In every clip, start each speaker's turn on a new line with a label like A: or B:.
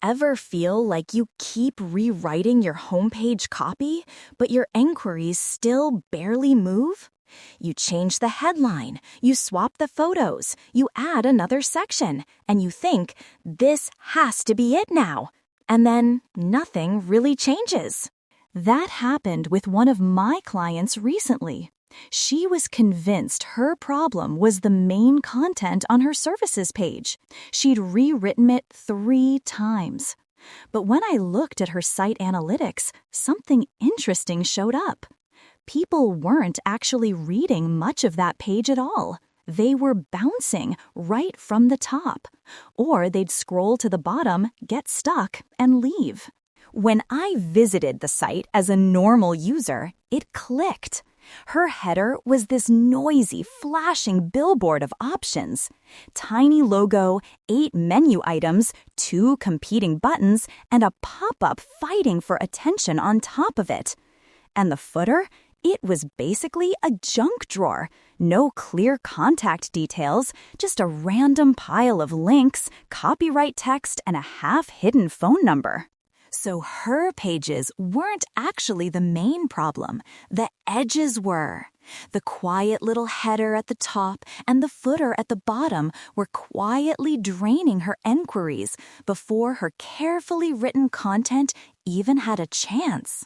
A: ever feel like you keep rewriting your homepage copy, but your enquiries still barely move? You change the headline, you swap the photos, you add another section, and you think, this has to be it now. And then nothing really changes. That happened with one of my clients recently. She was convinced her problem was the main content on her services page. She'd rewritten it 3 times. But when I looked at her site analytics, something interesting showed up. People weren't actually reading much of that page at all. They were bouncing right from the top. Or they'd scroll to the bottom, get stuck, and leave. When I visited the site as a normal user, it clicked. Her header was this noisy, flashing billboard of options. Tiny logo, 8 menu items, 2 competing buttons, and a pop-up fighting for attention on top of it. And the footer? It was basically a junk drawer. No clear contact details, just a random pile of links, copyright text, and a half-hidden phone number. So her pages weren't actually the main problem. The edges were. The quiet little header at the top and the footer at the bottom were quietly draining her enquiries before her carefully written content even had a chance.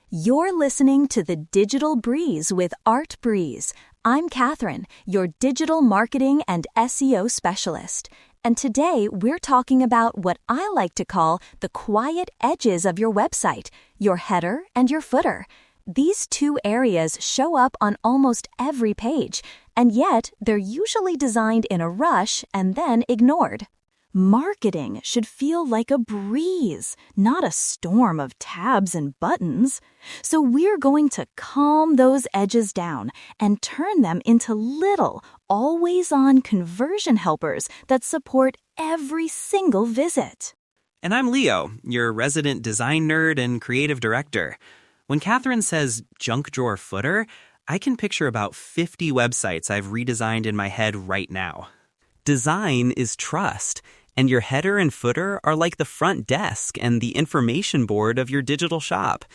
A: You're listening to The Digital Breeze with Artbreeze. I'm Catherine, your digital marketing and SEO specialist. And today we're talking about what I like to call the quiet edges of your website, your header and your footer. These 2 areas show up on almost every page, and yet they're usually designed in a rush and then ignored. Marketing should feel like a breeze, not a storm of tabs and buttons. So we're going to calm those edges down and turn them into little, always-on conversion helpers that support every single visit.
B: And I'm Leo, your resident design nerd and creative director. When Catherine says junk drawer footer, I can picture about 50 websites I've redesigned in my head right now. Design is trust. And your header and footer are like the front desk and the information board of your digital shop.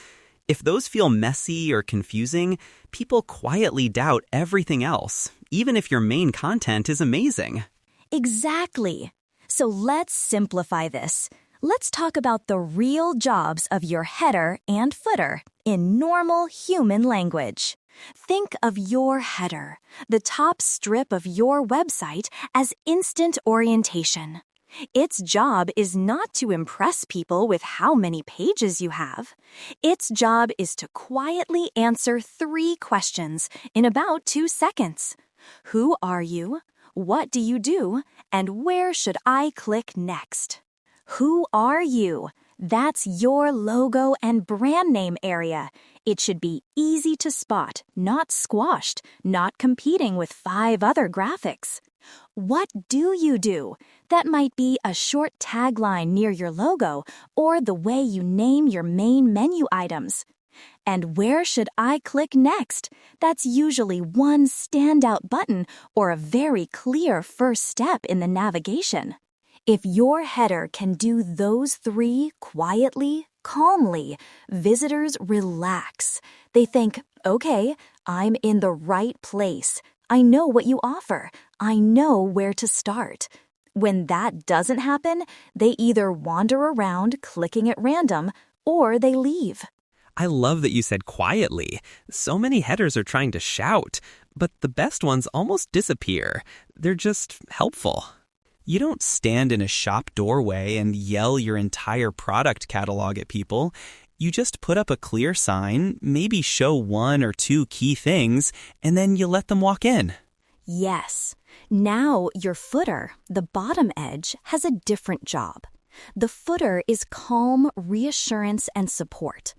B: If those feel messy or confusing, people quietly doubt everything else, even if your main content is amazing.
A: Exactly. So let's simplify this. Let's talk about the real jobs of your header and footer in normal human language. Think of your header, the top strip of your website, as instant orientation. Its job is not to impress people with how many pages you have. Its job is to quietly answer 3 questions in about 2 seconds. Who are you? What do you do? And where should I click next? Who are you? That's your logo and brand name area. It should be easy to spot, not squashed, not competing with 5 other graphics. What do you do? That might be a short tagline near your logo or the way you name your main menu items. And where should I click next? That's usually one standout button or a very clear first step in the navigation. If your header can do those 3 quietly, calmly, visitors relax. They think, okay, I'm in the right place. I know what you offer. I know where to start. When that doesn't happen, they either wander around clicking at random or they leave.
B: I love that you said quietly. So many headers are trying to shout, but the best ones almost disappear. They're just helpful. You don't stand in a shop doorway and yell your entire product catalog at people. You just put up a clear sign, maybe show 1 or 2 key things, and then you let them walk in.
A: Yes. Now your footer, the bottom edge, has a different job. The footer is calm reassurance and support.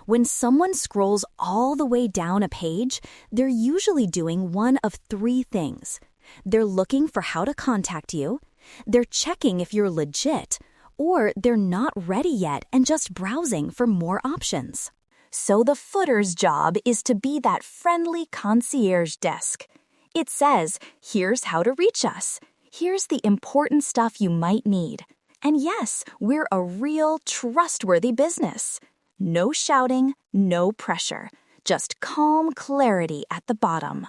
A: When someone scrolls all the way down a page, they're usually doing one of 3 things. They're looking for how to contact you, they're checking if you're legit, or they're not ready yet and just browsing for more options. So the footer's job is to be that friendly concierge desk. It says, here's how to reach us. Here's the important stuff you might need. And yes, we're a real, trustworthy business. No shouting, no pressure, just calm clarity at the bottom.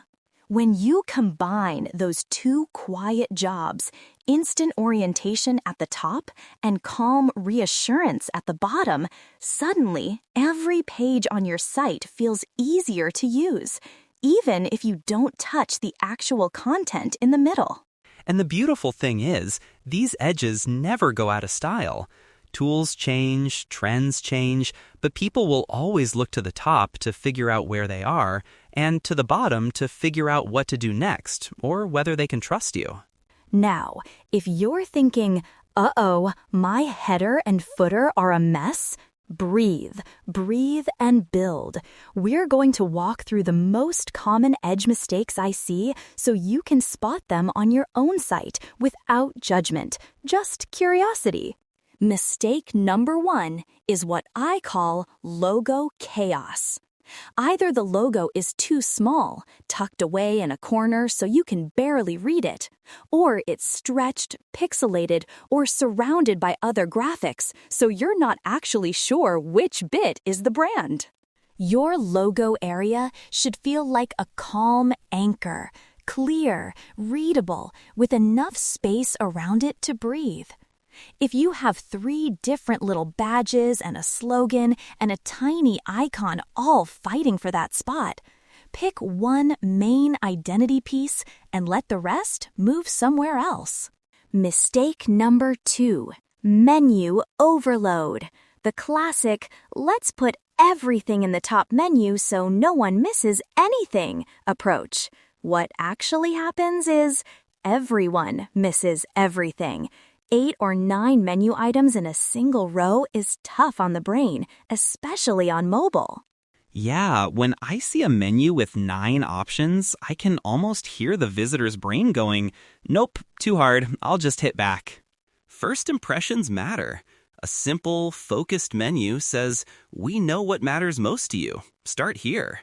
A: When you combine those two quiet jobs, instant orientation at the top and calm reassurance at the bottom, suddenly every page on your site feels easier to use, even if you don't touch the actual content in the middle.
B: And the beautiful thing is, these edges never go out of style. Tools change, trends change, but people will always look to the top to figure out where they are, and to the bottom to figure out what to do next, or whether they can trust you.
A: Now, if you're thinking, uh-oh, my header and footer are a mess, breathe and build. We're going to walk through the most common edge mistakes I see so you can spot them on your own site without judgment, just curiosity. Mistake number 1 is what I call logo chaos. Either the logo is too small, tucked away in a corner so you can barely read it, or it's stretched, pixelated, or surrounded by other graphics so you're not actually sure which bit is the brand. Your logo area should feel like a calm anchor, clear, readable, with enough space around it to breathe. If you have 3 different little badges and a slogan and a tiny icon all fighting for that spot, pick one main identity piece and let the rest move somewhere else. Mistake number 2, menu overload. The classic, let's put everything in the top menu so no one misses anything approach. What actually happens is everyone misses everything. 8 or 9 menu items in a single row is tough on the brain, especially on mobile.
B: Yeah, when I see a menu with 9 options, I can almost hear the visitor's brain going, "Nope, too hard, I'll just hit back." First impressions matter. A simple, focused menu says, "We know what matters most to you. Start here."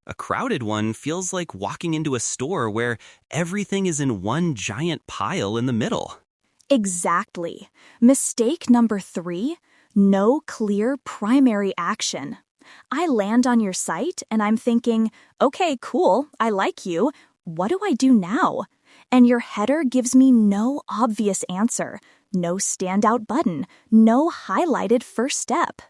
B: A crowded one feels like walking into a store where everything is in one giant pile in the middle.
A: Exactly. Mistake number 3, no clear primary action. I land on your site and I'm thinking, okay, cool, I like you. What do I do now? And your header gives me no obvious answer, no standout button, no highlighted first step.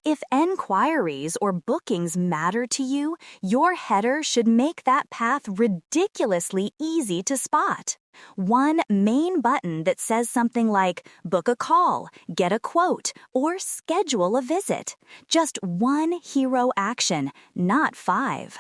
A: If enquiries or bookings matter to you, your header should make that path ridiculously easy to spot. One main button that says something like book a call, get a quote, or schedule a visit. Just one hero action, not 5.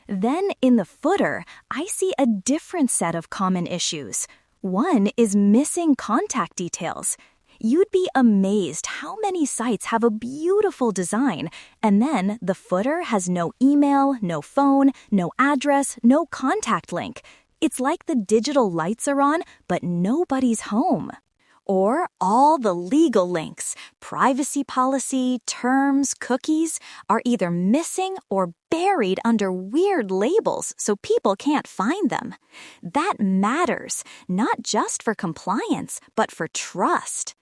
A: Then in the footer, I see a different set of common issues. One is missing contact details. You'd be amazed how many sites have a beautiful design, and then the footer has no email, no phone, no address, no contact link. It's like the digital lights are on, but nobody's home. Or all the legal links, privacy policy, terms, cookies, are either missing or buried under weird labels so people can't find them. That matters, not just for compliance, but for trust.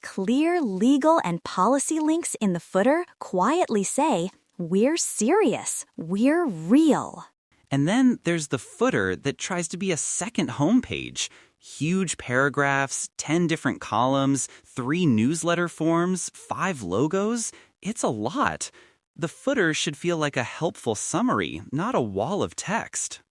A: Clear legal and policy links in the footer quietly say, we're serious, we're real.
B: And then there's the footer that tries to be a second homepage. Huge paragraphs, 10 different columns, 3 newsletter forms, 5 logos. It's a lot. The footer should feel like a helpful summary, not a wall of text.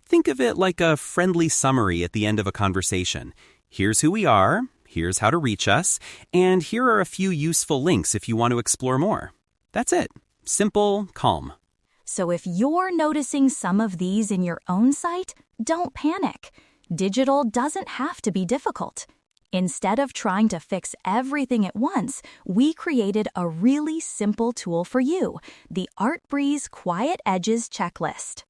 B: Think of it like a friendly summary at the end of a conversation. Here's who we are, here's how to reach us, and here are a few useful links if you want to explore more. That's it. Simple, calm.
A: So if you're noticing some of these in your own site, don't panic. Digital doesn't have to be difficult. Instead of trying to fix everything at once, we created a really simple tool for you, the Artbreeze Quiet Edges Checklist.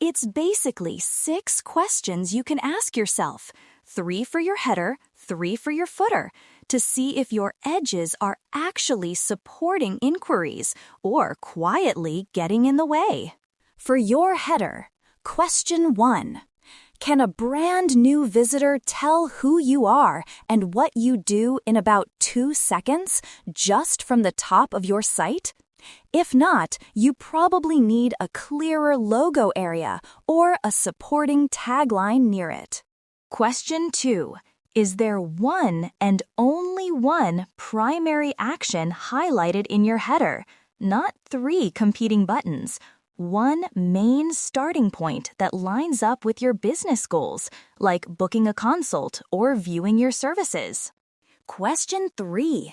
A: It's basically 6 questions you can ask yourself, 3 for your header, 3 for your footer, to see if your edges are actually supporting inquiries or quietly getting in the way. For your header, question 1. Can a brand new visitor tell who you are and what you do in about 2 seconds just from the top of your site? If not, you probably need a clearer logo area or a supporting tagline near it. Question 2. Is there one and only one primary action highlighted in your header, not 3 competing buttons? One main starting point that lines up with your business goals, like booking a consult or viewing your services. Question 3.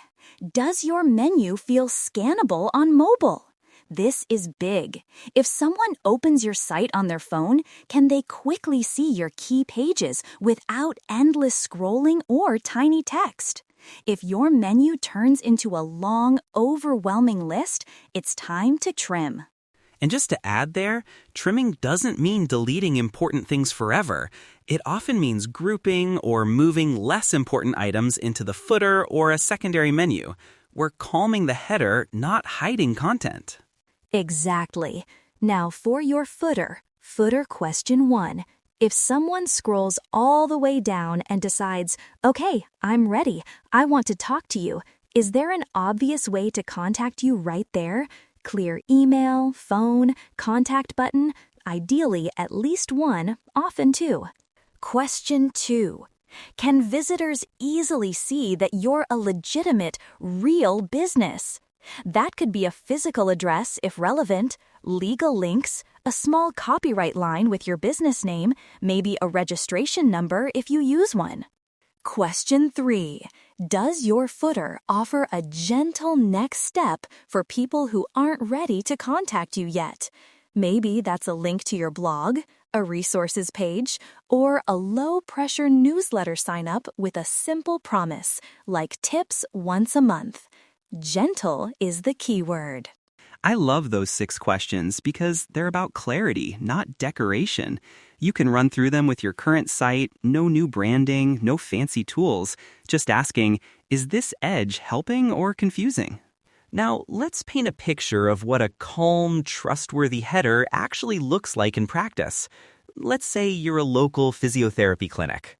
A: Does your menu feel scannable on mobile? This is big. If someone opens your site on their phone, can they quickly see your key pages without endless scrolling or tiny text? If your menu turns into a long, overwhelming list, it's time to trim.
B: And just to add there, trimming doesn't mean deleting important things forever. It often means grouping or moving less important items into the footer or a secondary menu. We're calming the header, not hiding content.
A: Exactly. Now for your footer question 1. If someone scrolls all the way down and decides, okay, I'm ready, I want to talk to you, is there an obvious way to contact you right there? Clear email, phone, contact button, ideally at least one, often 2. Question 2. Can visitors easily see that you're a legitimate, real business? That could be a physical address if relevant, legal links, a small copyright line with your business name, maybe a registration number if you use one. Question 3. Does your footer offer a gentle next step for people who aren't ready to contact you yet? Maybe that's a link to your blog, a resources page, or a low-pressure newsletter sign-up with a simple promise, like tips once a month. Gentle is the key word.
B: I love those 6 questions because they're about clarity, not decoration. You can run through them with your current site, no new branding, no fancy tools, just asking, is this edge helping or confusing? Now, let's paint a picture of what a calm, trustworthy header actually looks like in practice. Let's say you're a local physiotherapy clinic.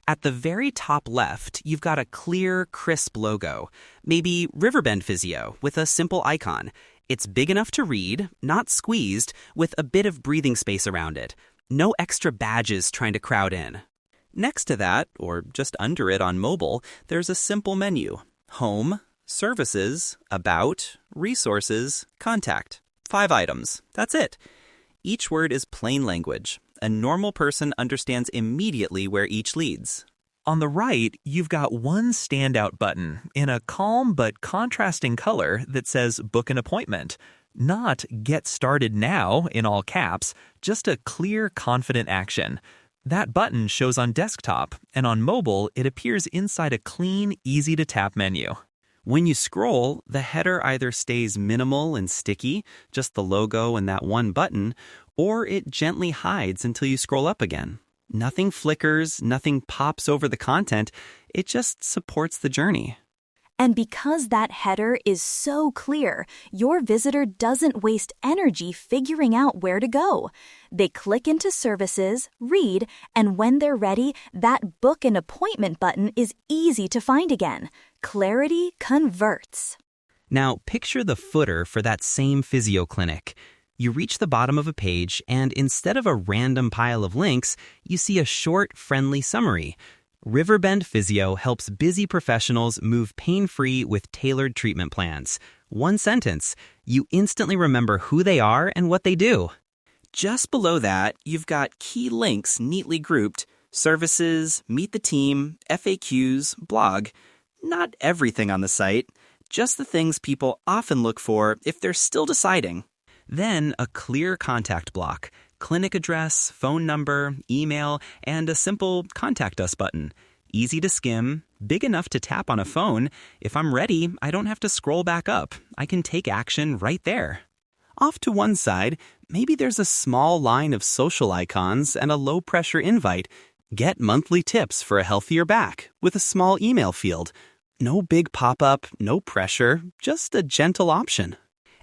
B: At the very top left, you've got a clear, crisp logo, maybe Riverbend Physio with a simple icon. It's big enough to read, not squeezed, with a bit of breathing space around it. No extra badges trying to crowd in. Next to that, or just under it on mobile, there's a simple menu. Home, Services, About, Resources, Contact. 5 items. That's it. Each word is plain language. A normal person understands immediately where each leads.
C: On the right, you've got one standout button in a calm but contrasting color that says Book an Appointment. Not Get Started Now in all caps, just a clear, confident action. That button shows on desktop, and on mobile, it appears inside a clean, easy-to-tap menu.
B: When you scroll, the header either stays minimal and sticky, just the logo and that one button, or it gently hides until you scroll up again. Nothing flickers, nothing pops over the content, it just supports the journey.
A: And because that header is so clear, your visitor doesn't waste energy figuring out where to go. They click into Services, read, and when they're ready, that Book an Appointment button is easy to find again. Clarity converts.
B: Now, picture the footer for that same physio clinic. You reach the bottom of a page, and instead of a random pile of links, you see a short, friendly summary. Riverbend Physio helps busy professionals move pain-free with tailored treatment plans. One sentence. You instantly remember who they are and what they do. Just below that, you've got key links neatly grouped. Services, Meet the Team, FAQs, blog. Not everything on the site, just the things people often look for if they're still deciding. Then a clear contact block. Clinic address, phone number, email, and a simple Contact Us button. Easy to skim, big enough to tap on a phone. If I'm ready, I don't have to scroll back up. I can take action right there. Off to one side, maybe there's a small line of social icons and a low-pressure invite. Get monthly tips for a healthier back with a small email field. No big pop-up, no pressure, just a gentle option.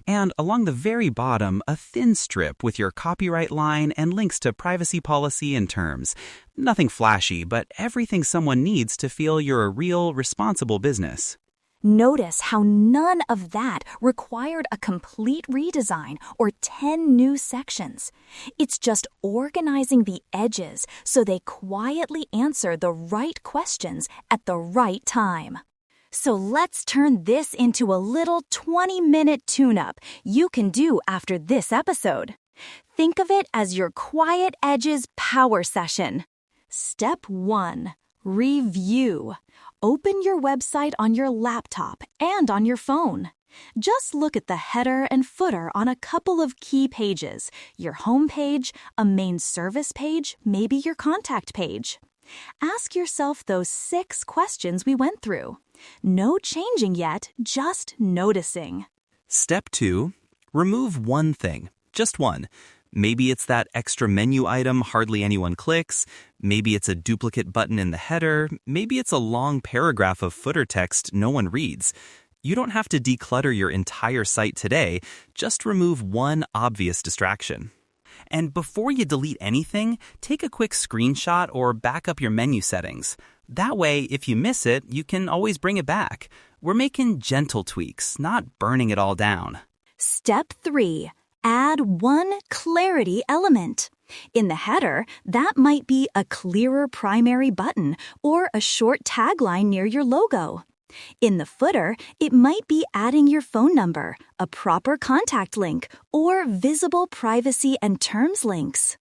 B: And along the very bottom, a thin strip with your copyright line and links to privacy policy and terms. Nothing flashy, but everything someone needs to feel you're a real, responsible business.
A: Notice how none of that required a complete redesign or 10 new sections. It's just organizing the edges so they quietly answer the right questions at the right time. So let's turn this into a little 20-minute tune-up you can do after this episode. Think of it as your Quiet Edges power session. Step 1. Review. Open your website on your laptop and on your phone. Just look at the header and footer on a couple of key pages, your home page, a main service page, maybe your contact page. Ask yourself those 6 questions we went through. No changing yet, just noticing.
B: Step 2. Remove one thing, just one. Maybe it's that extra menu item hardly anyone clicks. Maybe it's a duplicate button in the header. Maybe it's a long paragraph of footer text no one reads. You don't have to declutter your entire site today. Just remove one obvious distraction. And before you delete anything, take a quick screenshot or back up your menu settings. That way, if you miss it, you can always bring it back. We're making gentle tweaks, not burning it all down.
A: Step 3. Add one clarity element. In the header, that might be a clearer primary button or a short tagline near your logo. In the footer, it might be adding your phone number, a proper contact link, or visible privacy and terms links.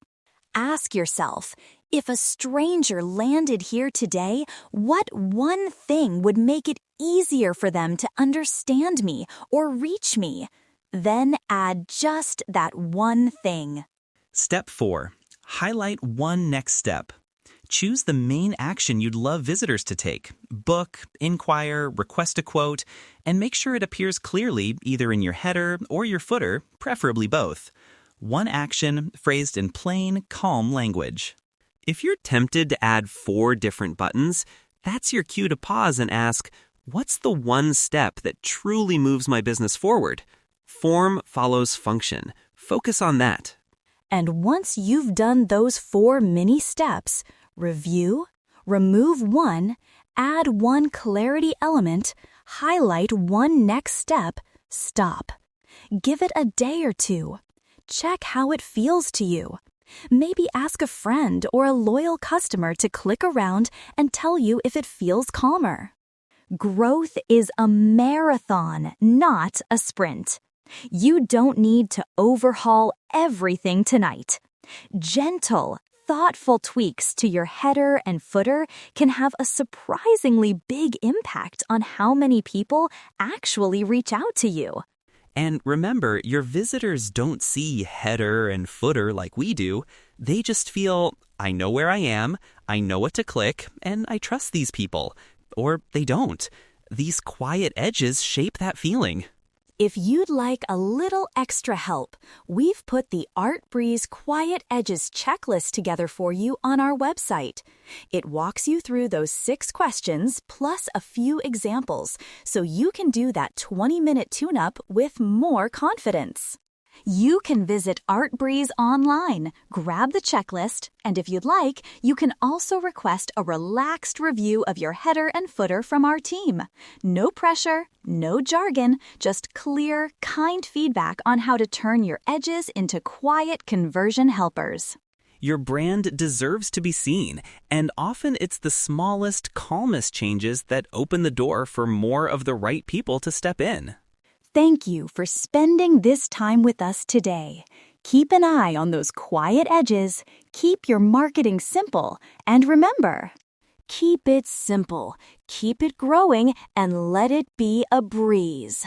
A: Ask yourself, if a stranger landed here today, what one thing would make it easier for them to understand me or reach me? Then add just that one thing.
B: Step 4. Highlight one next step. Choose the main action you'd love visitors to take. Book, inquire, request a quote, and make sure it appears clearly either in your header or your footer, preferably both. One action phrased in plain, calm language. If you're tempted to add 4 different buttons, that's your cue to pause and ask, what's the one step that truly moves my business forward? Form follows function. Focus on that.
A: And once you've done those 4 mini steps, review, remove one, add one clarity element, highlight one next step, stop. Give it a day or 2. Check how it feels to you. Maybe ask a friend or a loyal customer to click around and tell you if it feels calmer. Growth is a marathon, not a sprint. You don't need to overhaul everything tonight. Gentle, thoughtful tweaks to your header and footer can have a surprisingly big impact on how many people actually reach out to you.
B: And remember, your visitors don't see header and footer like we do. They just feel, I know where I am, I know what to click, and I trust these people. Or they don't. These quiet edges shape that feeling.
A: If you'd like a little extra help, we've put the Artbreeze Quiet Edges Checklist together for you on our website. It walks you through those 6 questions plus a few examples so you can do that 20-minute tune-up with more confidence. You can visit Artbreeze online, grab the checklist, and if you'd like, you can also request a relaxed review of your header and footer from our team. No pressure, no jargon, just clear, kind feedback on how to turn your edges into quiet conversion helpers.
B: Your brand deserves to be seen, and often it's the smallest, calmest changes that open the door for more of the right people to step in.
A: Thank you for spending this time with us today. Keep an eye on those quiet edges, keep your marketing simple, and remember, keep it simple, keep it growing, and let it be a breeze.